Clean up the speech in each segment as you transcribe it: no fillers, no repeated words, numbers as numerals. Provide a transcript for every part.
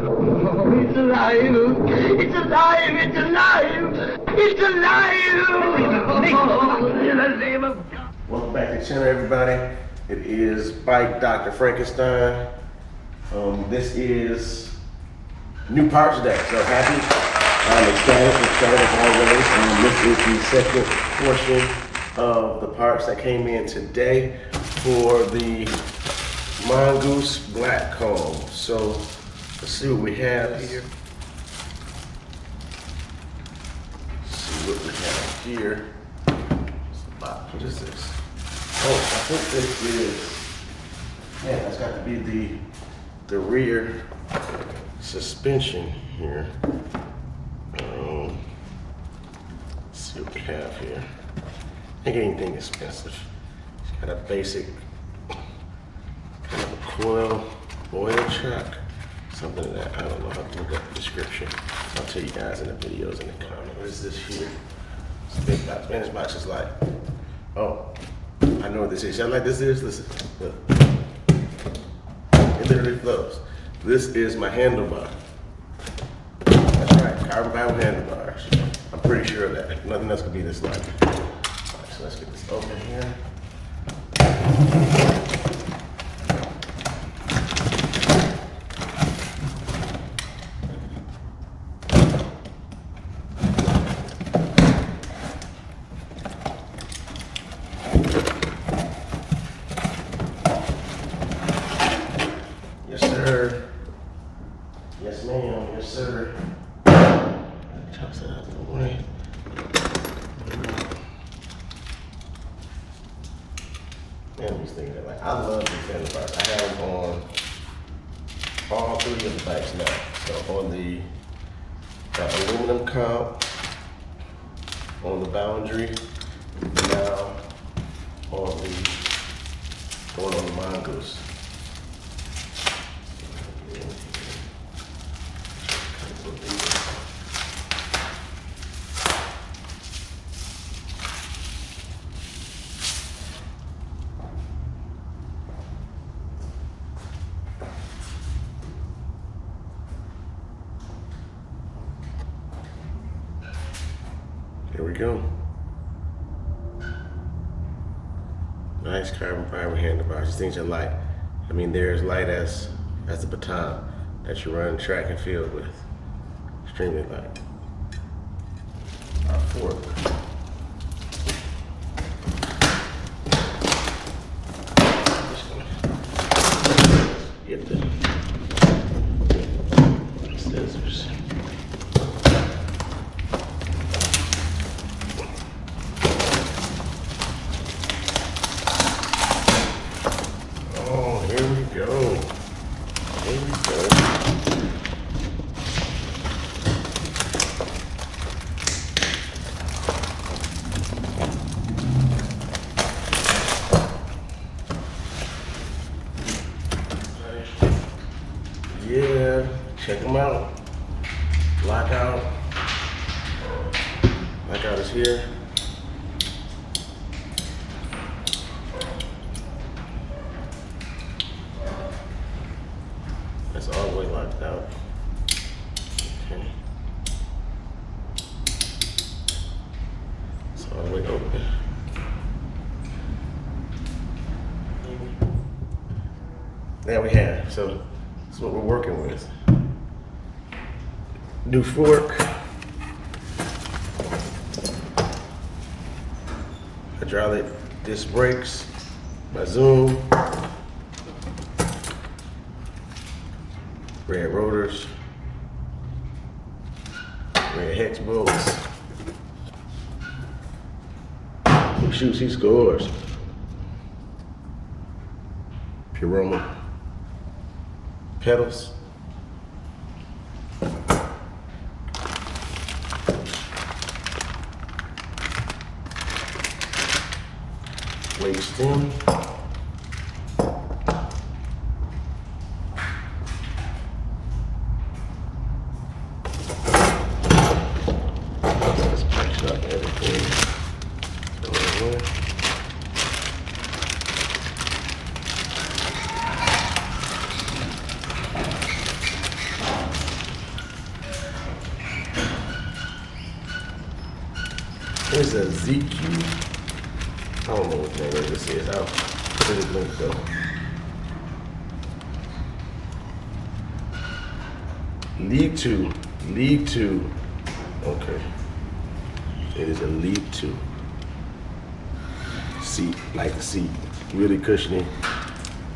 Oh, it's alive! It's alive! It's alive! It's alive! Oh, in the name of God. Welcome back to the channel, everybody. It is Bike Dr. Frankenstein. This is new parts day, so happy. I'm excited as always. This is the second portion of the parts that came in today for the Mongoose Blackcomb. So let's see what we have here. What is this? Oh, I think this is, yeah, that's got to be the rear suspension here. Let's see what we have here. I think anything expensive. It's got a basic kind of a coil oil chuck, something like that. I don't know. I have to look up the description. I'll tell you guys in the videos in the comments. What is this here? It's a big box. Man, this box is like, oh, I know what this is. Y'all like this is? Listen, look. It literally flows. This is my handlebar. That's right, carbon fiber handlebars. I'm pretty sure of that. Nothing else could be this light. All right, so let's get this open here. Yes, sir. Yes, ma'am. Yes, sir. Toss it out of the way. Man, these things are like, I love these handlebars. I have them on all three of the bikes now. So on the aluminum comp, on the Boundary, now on the Mongoose. Here we go. Nice carbon fiber handlebars. These things are light. I mean, they're as light as the baton that you run track and field with. Extremely light. Our fork. Just gonna get the scissors. Yeah, check them out. Lockout. Lockout is here. That's all the way locked out. Okay. It's all the way open. There we have. So that's what we're working with. New fork. Hydraulic disc brakes. My zoom. Red rotors. Red hex bolts. He shoots, he scores. Puroma pedals. Blade stem. Let's patch up everything. There's a ZQ. I don't know what name this is. I'll put it link though. Lead 2. Okay. It is a lead 2. Seat, like the seat. Really cushiony,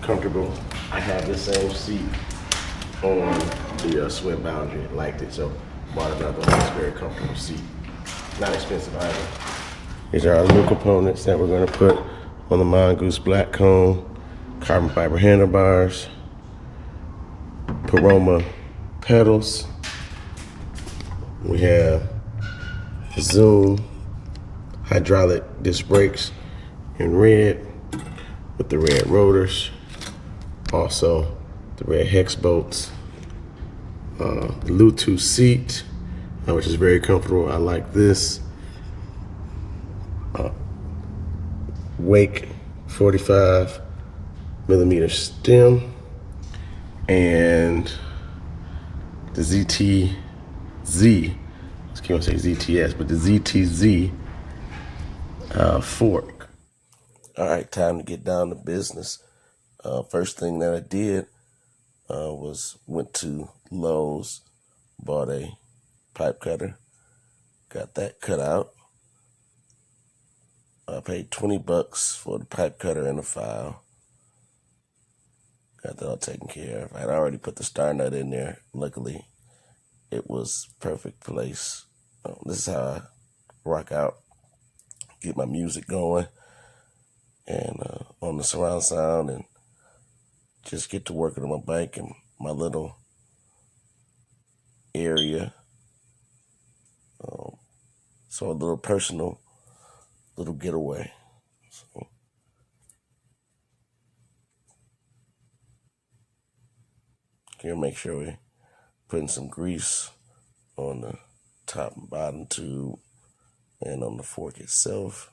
comfortable. I have the same seat on the Sweat Boundary, liked it, so bought another one. It's a very comfortable seat. Not expensive either. These are our new components that we're gonna put on the Mongoose Blackcomb carbon fiber handlebars, Paroma pedals. We have Zoom hydraulic disc brakes in red with the red rotors. Also the red hex bolts. The Bluetooth seat, which is very comfortable. I like this. Wake 45 millimeter stem, and the ZTZ, I can't say ZTS, but the ZTZ fork. All right, time to get down to business. First thing that I did was went to Lowe's, bought a pipe cutter, got that cut out. I paid $20 for the pipe cutter and the file. Got that all taken care of. I had already put the star nut in there. Luckily, it was perfect place. This is how I rock out, get my music going, and on the surround sound, and just get to working on my bike and my little area. So a little personal, little getaway. So, here, make sure we putting some grease on the top and bottom tube and on the fork itself.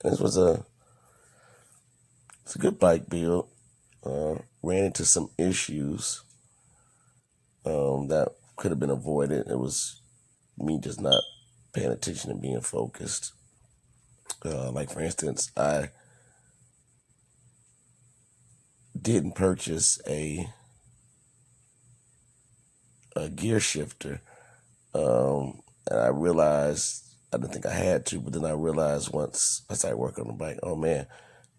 And this was it's a good bike build. Ran into some issues that could have been avoided. It was me just not paying attention and being focused. Like for instance, I didn't purchase a gear shifter, and I realized I didn't think I had to, but then I realized once I started working on the bike, oh man,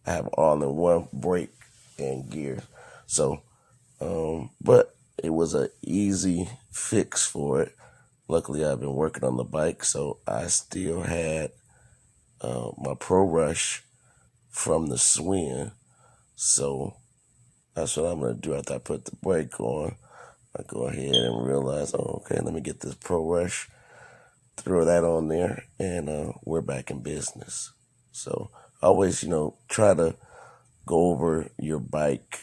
I have all-in-one brake and gear. So, but it was an easy fix for it. Luckily, I've been working on the bike, so I still had my Pro Rush from the swing. So that's what I'm going to do after I put the brake on. I go ahead and realize, oh, okay, let me get this Pro Rush, throw that on there, and we're back in business. So always, try to go over your bike,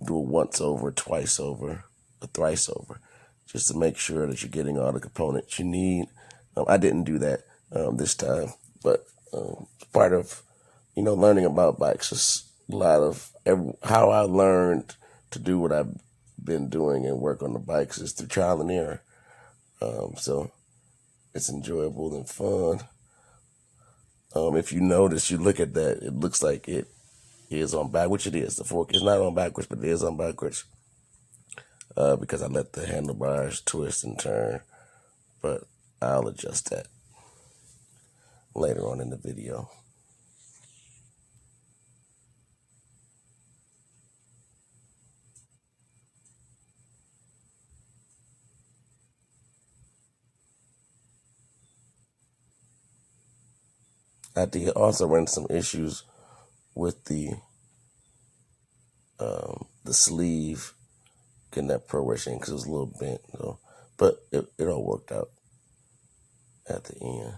do it once over, twice over, or thrice over, just to make sure that you're getting all the components you need. I didn't do that this time, but part of, learning about bikes is a lot of how I learned to do what I've been doing and work on the bikes is through trial and error. So it's enjoyable and fun. If you notice, you look at that, it looks like it is on back, which it is. The fork is not on backwards, but it is on backwards because I let the handlebars twist and turn. But I'll adjust that later on in the video. I did also run some issues with the sleeve, getting that Pro Rush in because it was a little bent, but it all worked out at the end.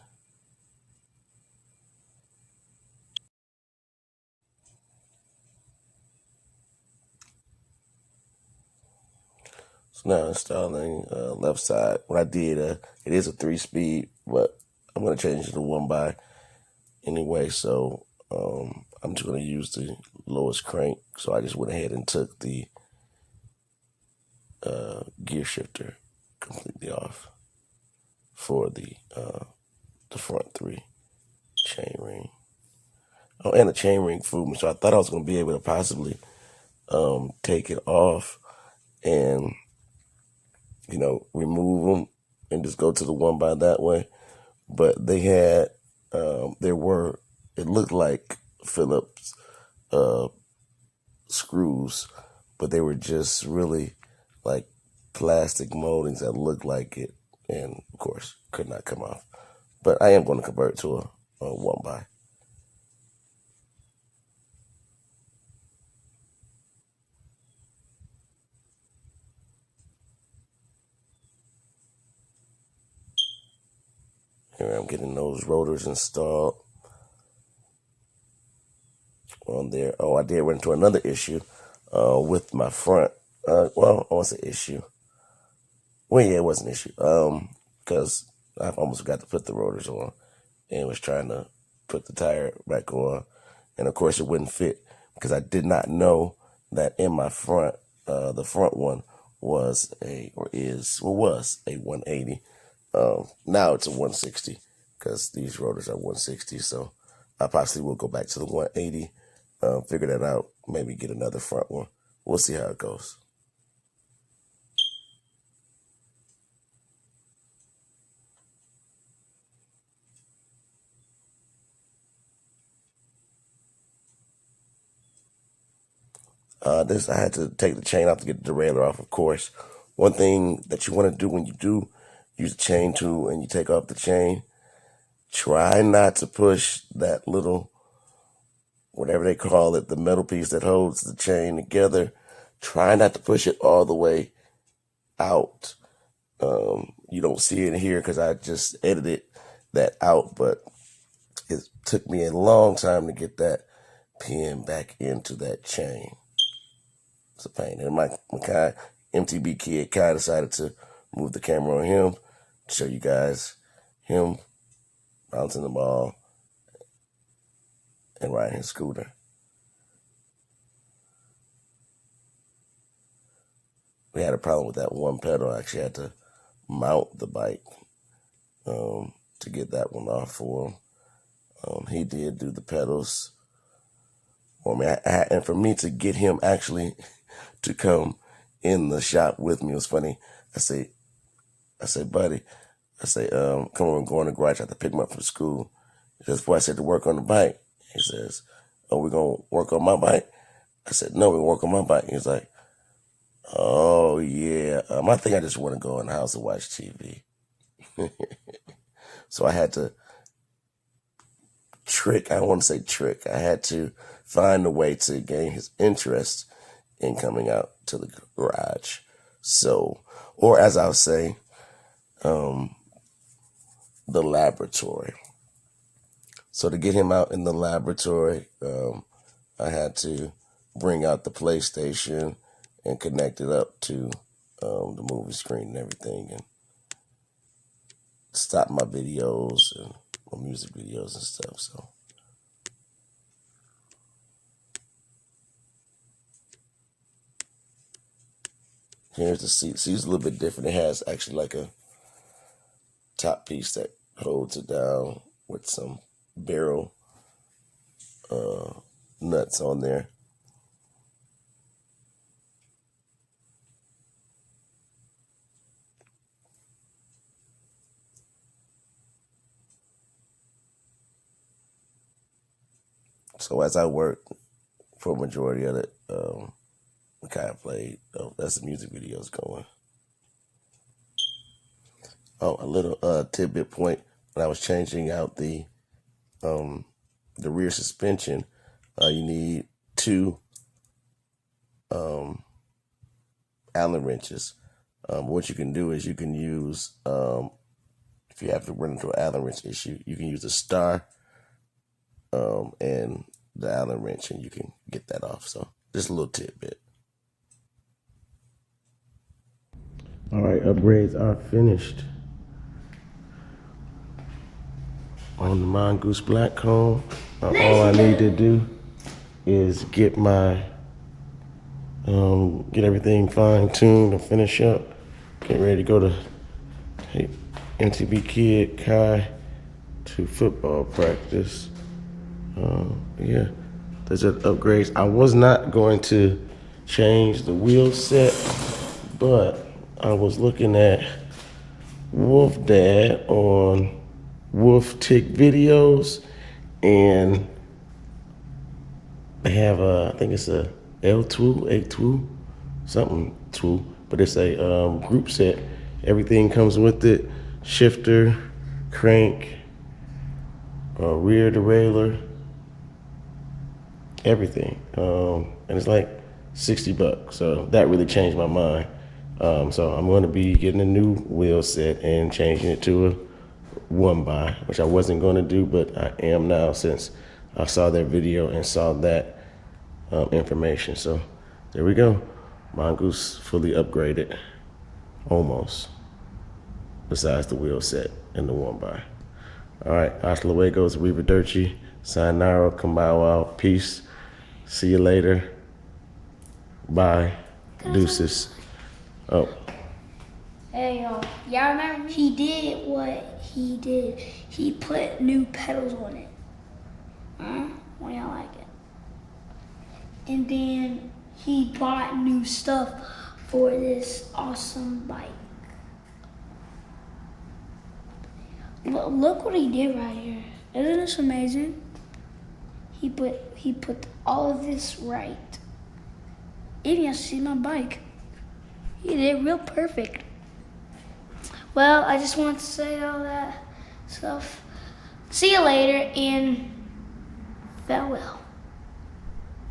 So now installing left side. What I did, it is a 3-speed, but I'm going to change it to 1x anyway. So I'm just going to use the lowest crank. So I just went ahead and took the gear shifter completely off for the front 3 chain ring. Oh, and the chain ring fooled me. So I thought I was going to be able to possibly take it off and, remove them and just go to the one by that way. But they had, it looked like Phillips screws, but they were just really like plastic moldings that looked like it, and of course could not come off. But I am going to convert to a one by. Here I'm getting those rotors installed on there. Oh, I did run into another issue with my front. Well, I won't say issue. Well, yeah, it was an issue. Because I almost forgot to put the rotors on and was trying to put the tire back on. And of course it wouldn't fit because I did not know that in my front, the front one was a 180. Now it's a 160 because these rotors are 160. So I possibly will go back to the 180, figure that out, maybe get another front one. We'll see how it goes. I had to take the chain off to get the derailleur off, of course. One thing that you want to do when you do use the chain tool and you take off the chain, try not to push that little, whatever they call it, the metal piece that holds the chain together. Try not to push it all the way out. You don't see it here because I just edited that out, but it took me a long time to get that pin back into that chain. It's a pain. And my guy, MTB Kid Kai, decided to move the camera on him to show you guys him bouncing the ball and riding his scooter. We had a problem with that one pedal. I actually had to mount the bike to get that one off for him. He did do the pedals for me. And for me to get him actually to come in the shop with me, it was funny. I say, buddy, come on, go in the garage. I have to pick him up from school. He says, boy, I said to work on the bike. He says, oh, we're going to work on my bike? I said, no, we're work on my bike. He's like, oh, yeah. I think I just want to go in the house and watch TV. So I had to I had to find a way to gain his interest in coming out to the garage. So, or as I'll say, the laboratory. So to get him out in the laboratory, I had to bring out the PlayStation and connect it up to the movie screen and everything, and stop my videos and my music videos and stuff. So here's the seat. See, it's a little bit different. It has actually like a top piece that holds it down with some barrel nuts on there. So as I worked for a majority of it, I kind of played. Oh, that's the music videos going. Oh, a little tidbit point. When I was changing out the rear suspension, you need 2 Allen wrenches. What you can do is you can use, if you have to run into an Allen wrench issue, you can use a star and the Allen wrench, and you can get that off. So just a little tidbit. All right, upgrades are finished. on the Mongoose Blackcomb. All I need to do is get my get everything fine-tuned and finish up. Get ready to go to MTB Kid Kai to football practice. Yeah, there's upgrades. I was not going to change the wheel set, but I was looking at Wolf Dad on Wolf Tick videos, and they have I think it's a L2, something tool, but it's a group set. Everything comes with it: shifter, crank, rear derailleur, everything. And it's like $60, so that really changed my mind. So I'm going to be getting a new wheel set and changing it to a 1x, which I wasn't going to do, but I am now since I saw their video and saw that information. So there we go. Mongoose fully upgraded, almost, besides the wheel set and the 1x. All right, hasta luego, arrivederci, sayonara, kambawa, peace. See you later. Bye. Deuces. Oh. Hey, y'all remember he did what he did? He put new pedals on it. Well, y'all like it. And then he bought new stuff for this awesome bike. Look what he did right here. Isn't this amazing? He put all of this right. Even you see my bike. He did real perfect. Well, I just want to say all that stuff. See you later and farewell.